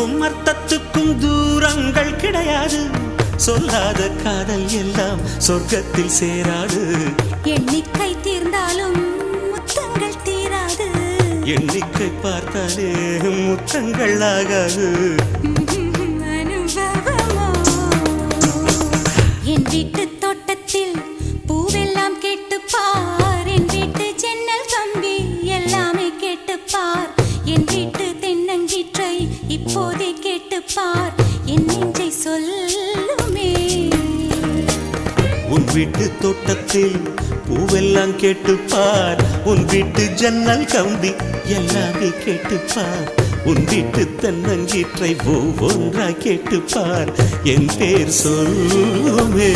சொல்லுக்கும் அர்த்தத்துக்கும் தூரங்கள் கிடையாது. சொல்லாத காதல் எல்லாம் சொர்க்கத்தில் சேராது. எண்ணிக்கை தீர்ந்தாலும் முத்தங்கள் தீராது. எண்ணிக்கை பார்த்தாலே முத்தங்கள் ஆகாது. அனுபவமோ என் வீட்டு தோட்டத்தில் பூவெல்லாம் கேட்டுப்பார். என் வீட்டு ஜன்னல் கம்பி எல்லாமே கேட்டுப்பார். என் வீட்டு தென்னங்கீற்றை இப்போதே கேட்டுப்பார். என் நெஞ்சை சொல்லுமே. உன் வீட்டு தோட்டத்தில் பூவெல்லாம் கேட்டுப்பார். உன் வீட்டு ஜன்னல் கம்பி எல்லாமே கேட்டுப்பார். உன் வீட்டு தென்னங்கீற்றை ஒவ்வொன்றா கேட்டுப்பார். என் பேர் சொல்லுமே.